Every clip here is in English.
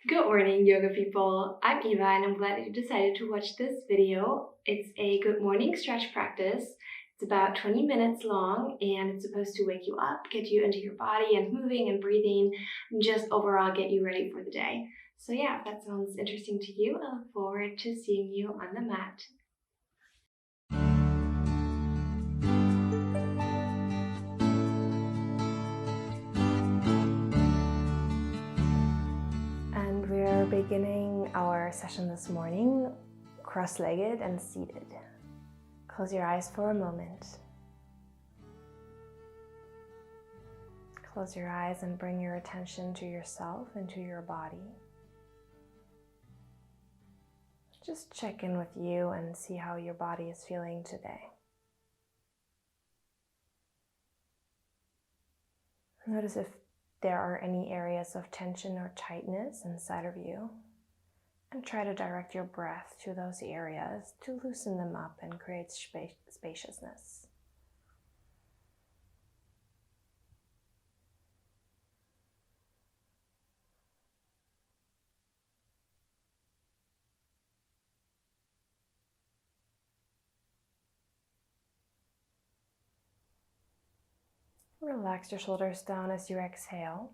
Good morning, yoga people. I'm Eva and I'm glad you decided to watch this video. It's a good morning stretch practice. It's about 20 minutes long and it's supposed to wake you up, get you into your body and moving and breathing, and just overall get you ready for the day. So yeah, if that sounds interesting to you, I look forward to seeing you on the mat. And we're beginning our session this morning cross-legged and seated. Close your eyes for a moment. Close your eyes and bring your attention to yourself and to your body. Just check in with you and see how your body is feeling today. Notice if there are any areas of tension or tightness inside of you, and try to direct your breath to those areas to loosen them up and create spaciousness. Relax your shoulders down as you exhale.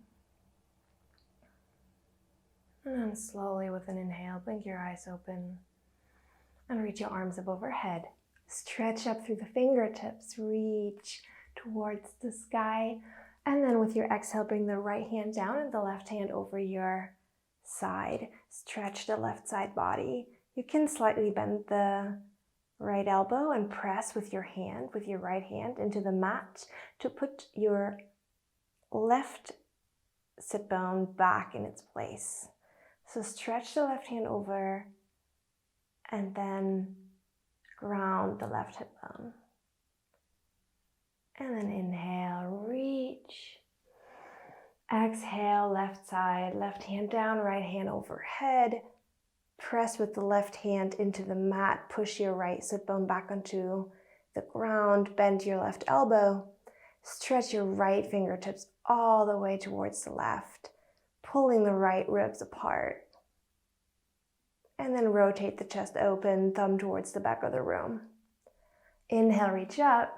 And then slowly with an inhale, blink your eyes open and reach your arms up overhead. Stretch up through the fingertips, reach towards the sky. And then with your exhale, bring the right hand down and the left hand over your side. Stretch the left side body. You can slightly bend the right elbow and press with your right hand into the mat to put your left sit bone back in its place. So stretch the left hand over and then ground the left hip bone. And then inhale, reach. Exhale, left side, left hand down, right hand overhead. Press with the left hand into the mat, push your right sit bone back onto the ground, bend your left elbow, stretch your right fingertips all the way towards the left, pulling the right ribs apart. And then rotate the chest open, thumb towards the back of the room. Inhale, reach up.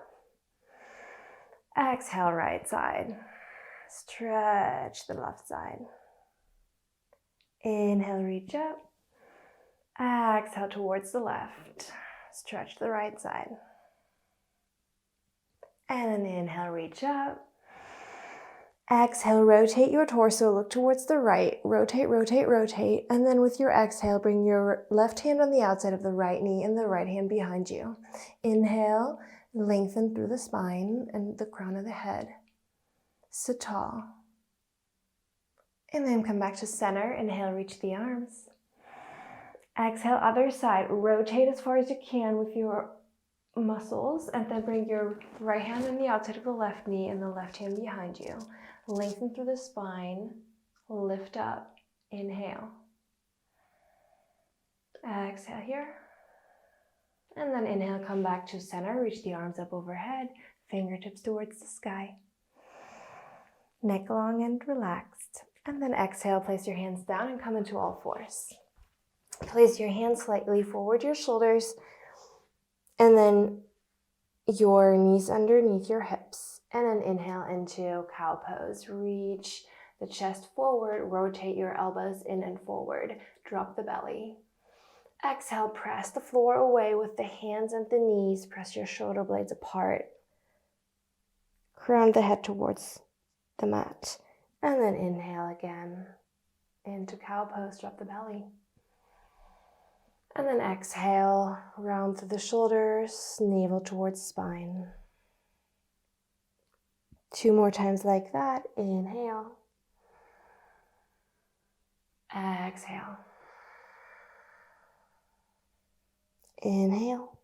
Exhale, right side. Stretch the left side. Inhale, reach up. Exhale towards the left. Stretch the right side. And then inhale, reach up. Exhale, rotate your torso, look towards the right. Rotate, rotate, rotate. And then with your exhale, bring your left hand on the outside of the right knee and the right hand behind you. Inhale, lengthen through the spine and the crown of the head. Sit tall. And then come back to center. Inhale, reach the arms. Exhale, other side. Rotate as far as you can with your muscles, and then bring your right hand on the outside of the left knee and the left hand behind you. Lengthen through the spine. Lift up. Inhale. Exhale here. And then inhale, come back to center. Reach the arms up overhead. Fingertips towards the sky. Neck long and relaxed. And then exhale, place your hands down and come into all fours. Place your hands slightly forward your shoulders and then your knees underneath your hips. And then inhale into cow pose. Reach the chest forward, rotate your elbows in and forward. Drop the belly. Exhale, press the floor away with the hands and the knees. Press your shoulder blades apart. Crown the head towards the mat. And then inhale again into cow pose, drop the belly. And then exhale, round through the shoulders, navel towards spine. 2 more times like that. Inhale. Exhale. Inhale.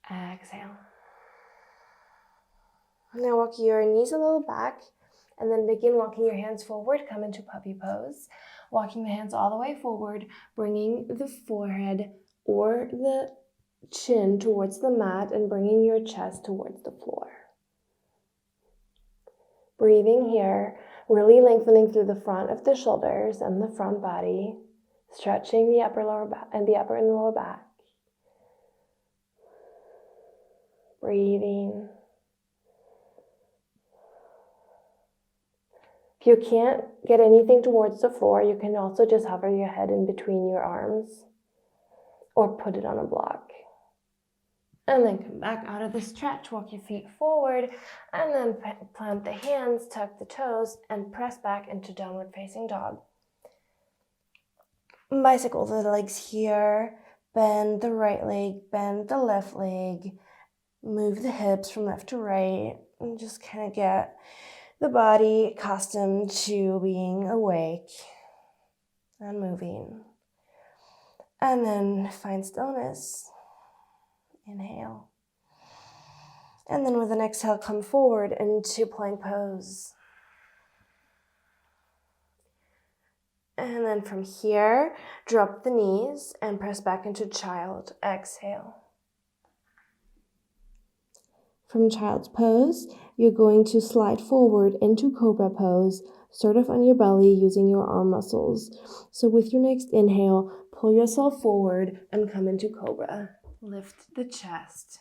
Exhale. Now walk your knees a little back and then begin walking your hands forward. Come into puppy pose. Walking the hands all the way forward, bringing the forehead or the chin towards the mat and bringing your chest towards the floor. Breathing here, Really lengthening through the front of the shoulders and the front body, stretching the upper lower back and the upper and lower back. Breathing. If you can't get anything towards the floor, you can also just hover your head in between your arms or put it on a block. And then come back out of the stretch, walk your feet forward, and then plant the hands, tuck the toes, and press back into downward facing dog. Bicycle the legs here, bend the right leg, bend the left leg, move the hips from left to right, and just kind of get the body accustomed to being awake and moving. And then find stillness. Inhale. And then with an exhale, come forward into plank pose. And then from here, drop the knees and press back into child. Exhale. From child's pose, you're going to slide forward into Cobra Pose, sort of on your belly using your arm muscles. So with your next inhale, pull yourself forward and come into Cobra. Lift the chest.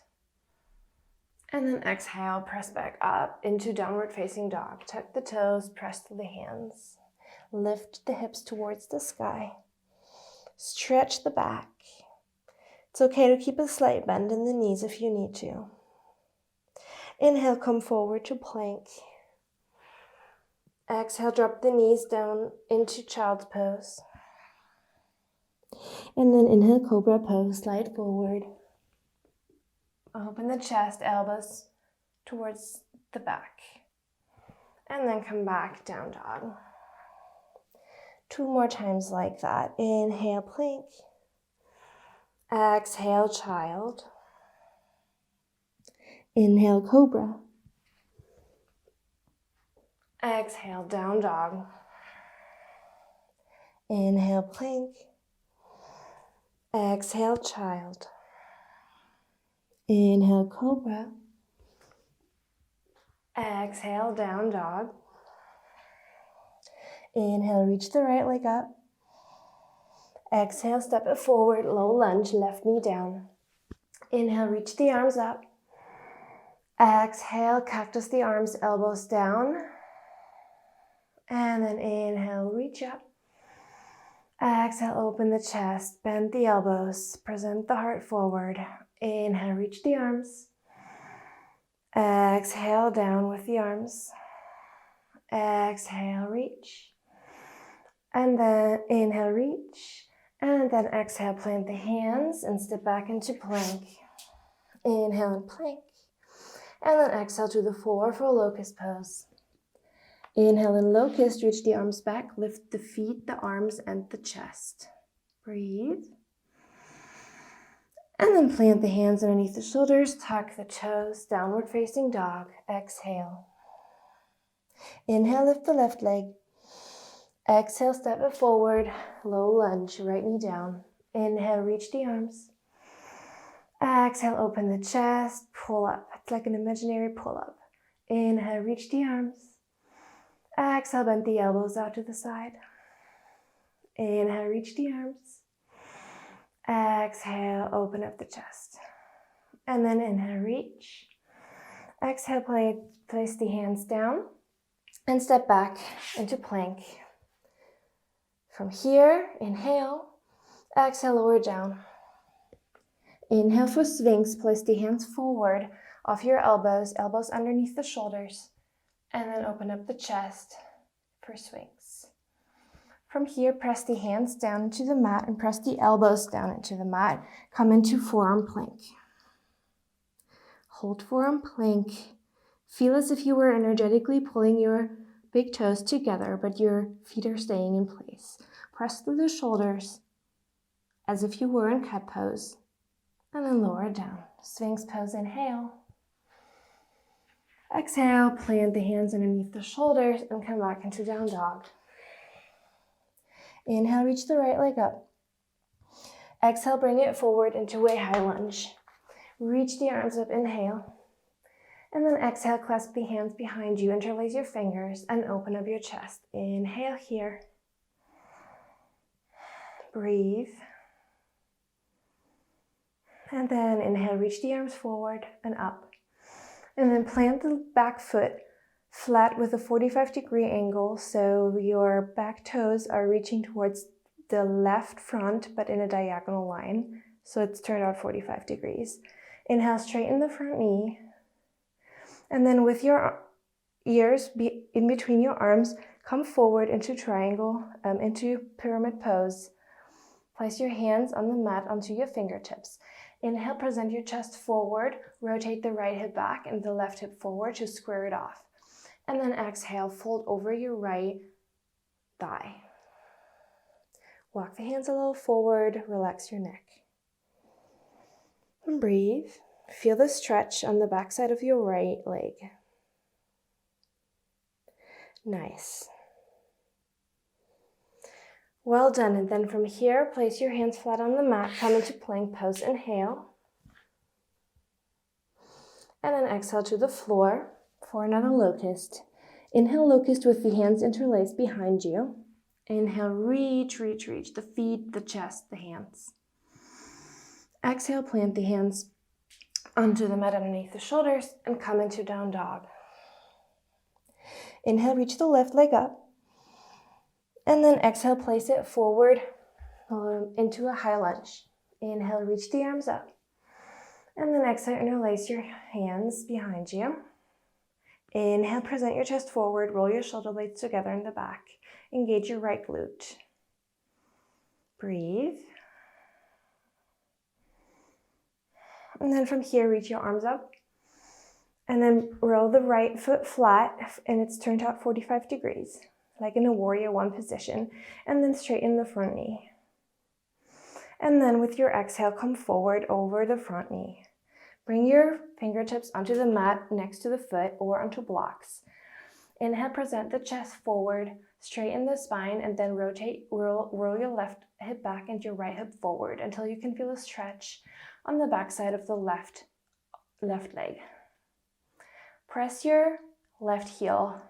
And then exhale, press back up into downward facing dog. Tuck the toes, press through the hands. Lift the hips towards the sky. Stretch the back. It's okay to keep a slight bend in the knees if you need to. Inhale, come forward to plank. Exhale, drop the knees down into child's pose. And then inhale, Cobra Pose, slide forward. Open the chest, elbows towards the back. And then come back, down dog. 2 more times like that. Inhale, plank. Exhale, child. Inhale, Cobra. Exhale, down dog. Inhale, plank. Exhale, child. Inhale, Cobra. Exhale, down dog. Inhale, reach the right leg up. Exhale, step it forward, low lunge, left knee down. Inhale, reach the arms up. Exhale, cactus the arms, elbows down. And then inhale, reach up. Exhale, open the chest, bend the elbows, present the heart forward. Inhale, reach the arms. Exhale, down with the arms. Exhale, reach. And then inhale, reach. And then exhale, plant the hands and step back into plank. Inhale and plank. And then exhale to the floor for locust pose. Inhale in locust, reach the arms back, lift the feet, the arms, and the chest. Breathe. And then plant the hands underneath the shoulders, tuck the toes, downward facing dog. Exhale. Inhale, lift the left leg. Exhale, step it forward, low lunge, right knee down. Inhale, reach the arms. Exhale, open the chest, pull up. It's like an imaginary pull up. Inhale, reach the arms. Exhale, bend the elbows out to the side. Inhale, reach the arms. Exhale, open up the chest. And then inhale, reach. Exhale, place the hands down and step back into plank. From here, inhale. Exhale, lower down. Inhale for Sphinx. Place the hands forward off your elbows, elbows underneath the shoulders. And then open up the chest for Sphinx. From here, press the hands down into the mat and press the elbows down into the mat. Come into Forearm Plank. Hold Forearm Plank. Feel as if you were energetically pulling your big toes together, but your feet are staying in place. Press through the shoulders as if you were in cat pose. And then lower down. Sphinx pose, inhale. Exhale, plant the hands underneath the shoulders and come back into down dog. Inhale, reach the right leg up. Exhale, bring it forward into a high lunge. Reach the arms up, inhale. And then exhale, clasp the hands behind you, interlace your fingers, and open up your chest. Inhale here. Breathe. And then inhale, reach the arms forward and up. And then plant the back foot flat with a 45-degree angle, so your back toes are reaching towards the left front, but in a diagonal line. So it's turned out 45 degrees. Inhale, straighten the front knee. And then with your ears in between your arms, come forward into triangle, into pyramid pose. Place your hands on the mat onto your fingertips. Inhale, present your chest forward, rotate the right hip back and the left hip forward to square it off. And then exhale, fold over your right thigh. Walk the hands a little forward, relax your neck. And breathe. Feel the stretch on the backside of your right leg. Nice. Well done. And then from here, place your hands flat on the mat, come into plank pose, inhale. And then exhale to the floor for another locust. Inhale, locust with the hands interlaced behind you. Inhale, reach, reach, reach, the feet, the chest, the hands. Exhale, plant the hands onto the mat underneath the shoulders and come into down dog. Inhale, reach the left leg up. And then exhale, place it forward into a high lunge. Inhale, reach the arms up. And then exhale, interlace your hands behind you. Inhale, present your chest forward, roll your shoulder blades together in the back. Engage your right glute. Breathe. And then from here, reach your arms up. And then roll the right foot flat, and it's turned out 45 degrees, like in a warrior one position. And then straighten the front knee. And then with your exhale, come forward over the front knee. Bring your fingertips onto the mat next to the foot or onto blocks. Inhale, present the chest forward, straighten the spine, and then roll your left hip back and your right hip forward until you can feel a stretch on the back side of the left leg. Press your left heel,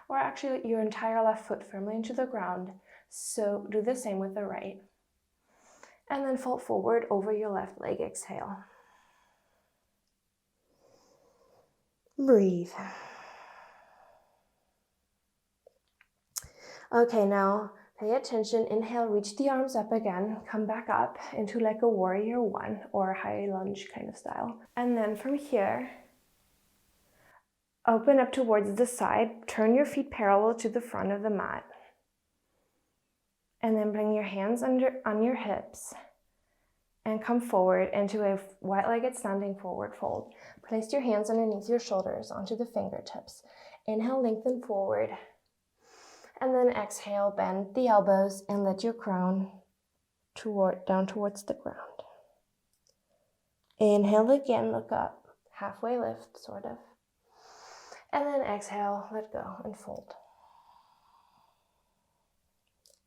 or actually your entire left foot firmly into the ground. So do the same with the right. And then fold forward over your left leg, exhale. Breathe. Okay, now pay attention. Inhale, reach the arms up again. Come back up into like a warrior one or high lunge kind of style. And then from here, open up towards the side. Turn your feet parallel to the front of the mat. And then bring your hands on your hips and come forward into a wide-legged standing forward fold. Place your hands underneath your shoulders onto the fingertips. Inhale, lengthen forward. And then exhale, bend the elbows and let your crown down towards the ground. Inhale again, look up, halfway lift, sort of. And then exhale, let go and fold.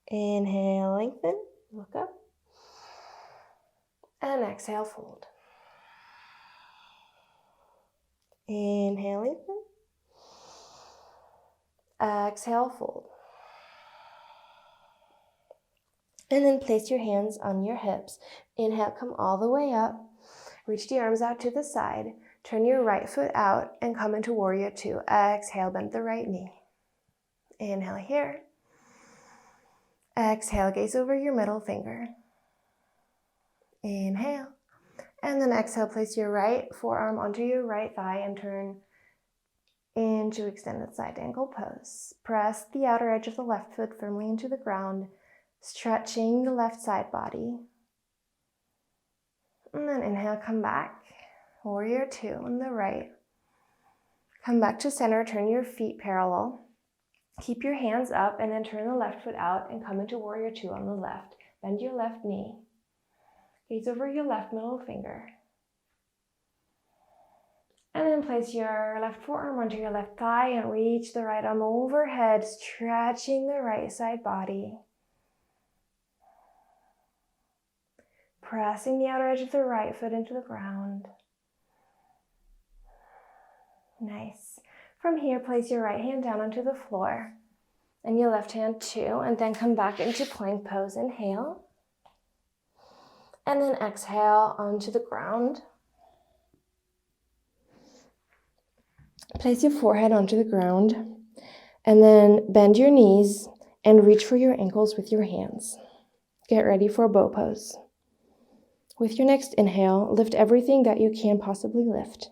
Inhale, lengthen, look up. And exhale, fold. Inhale, lengthen. Exhale, fold. And then place your hands on your hips. Inhale, come all the way up. Reach the arms out to the side. Turn your right foot out and come into warrior two. Exhale, bend the right knee. Inhale here. Exhale, gaze over your middle finger. Inhale. And then exhale, place your right forearm onto your right thigh and turn into extended side angle pose. Press the outer edge of the left foot firmly into the ground, stretching the left side body. And then inhale, come back. Warrior two on the right. Come back to center, turn your feet parallel. Keep your hands up and then turn the left foot out and come into warrior two on the left. Bend your left knee. Gaze over your left middle finger. And then place your left forearm onto your left thigh and reach the right arm overhead, stretching the right side body. Pressing the outer edge of the right foot into the ground. Nice. From here, place your right hand down onto the floor and your left hand too, and then come back into plank pose. Inhale. And then exhale onto the ground. Place your forehead onto the ground and then bend your knees and reach for your ankles with your hands. Get ready for a bow pose. With your next inhale, lift everything that you can possibly lift.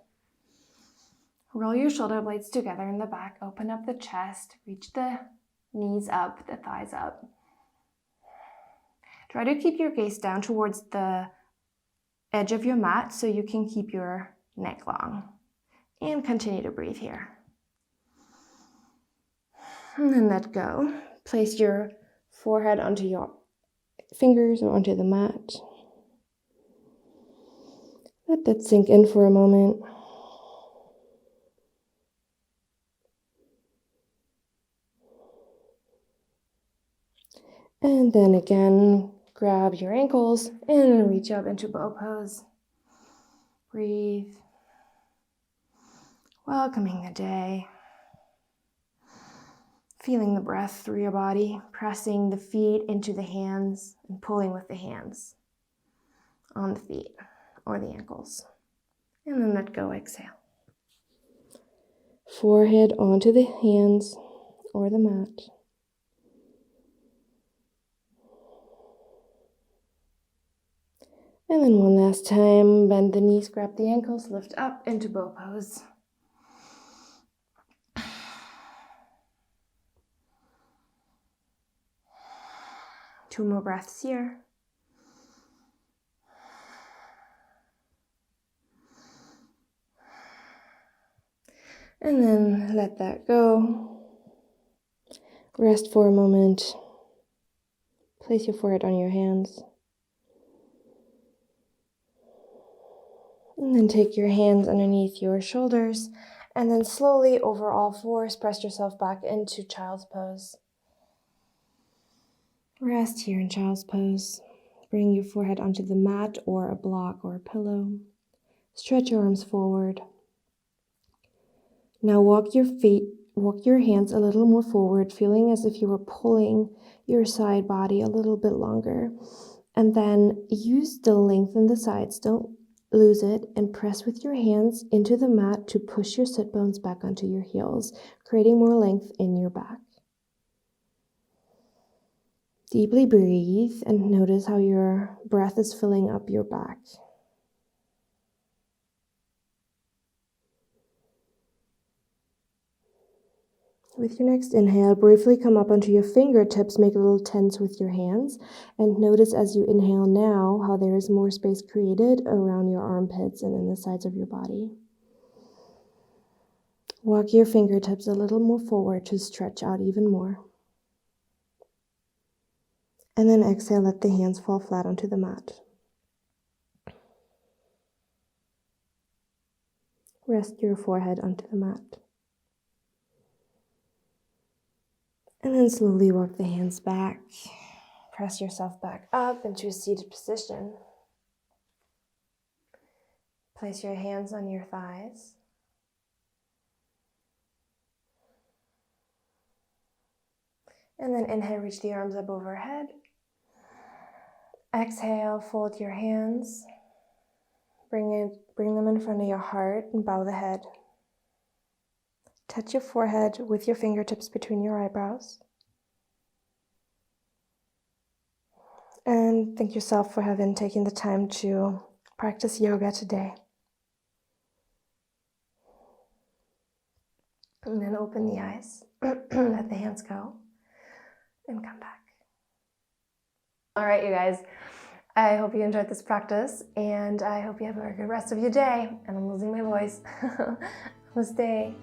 Roll your shoulder blades together in the back, open up the chest, reach the knees up, the thighs up. Try to keep your gaze down towards the edge of your mat so you can keep your neck long. And continue to breathe here. And then let go. Place your forehead onto your fingers or onto the mat. Let that sink in for a moment. And then again, grab your ankles and reach up into bow pose. Breathe. Welcoming the day. Feeling the breath through your body, pressing the feet into the hands and pulling with the hands on the feet or the ankles. And then let go, exhale. Forehead onto the hands or the mat. And then one last time, bend the knees, grab the ankles, lift up into bow pose. Two more breaths here. And then let that go. Rest for a moment. Place your forehead on your hands. And then take your hands underneath your shoulders. And then slowly, over all fours, press yourself back into child's pose. Rest here in child's pose. Bring your forehead onto the mat or a block or a pillow. Stretch your arms forward. Now walk your hands a little more forward, feeling as if you were pulling your side body a little bit longer. And then use the length in the sides. Don't lose it, and press with your hands into the mat to push your sit bones back onto your heels, creating more length in your back. Deeply breathe and notice how your breath is filling up your back. With your next inhale, briefly come up onto your fingertips, make a little tense with your hands, and notice as you inhale now how there is more space created around your armpits and in the sides of your body. Walk your fingertips a little more forward to stretch out even more. And then exhale, let the hands fall flat onto the mat. Rest your forehead onto the mat. And then slowly walk the hands back. Press yourself back up into a seated position. Place your hands on your thighs. And then inhale, reach the arms up overhead. Exhale, fold your hands. Bring them in front of your heart and bow the head. Touch your forehead with your fingertips between your eyebrows. And thank yourself for having taken the time to practice yoga today. And then open the eyes, let the hands go, and come back. All right, you guys, I hope you enjoyed this practice, and I hope you have a very good rest of your day. And I'm losing my voice. Namaste.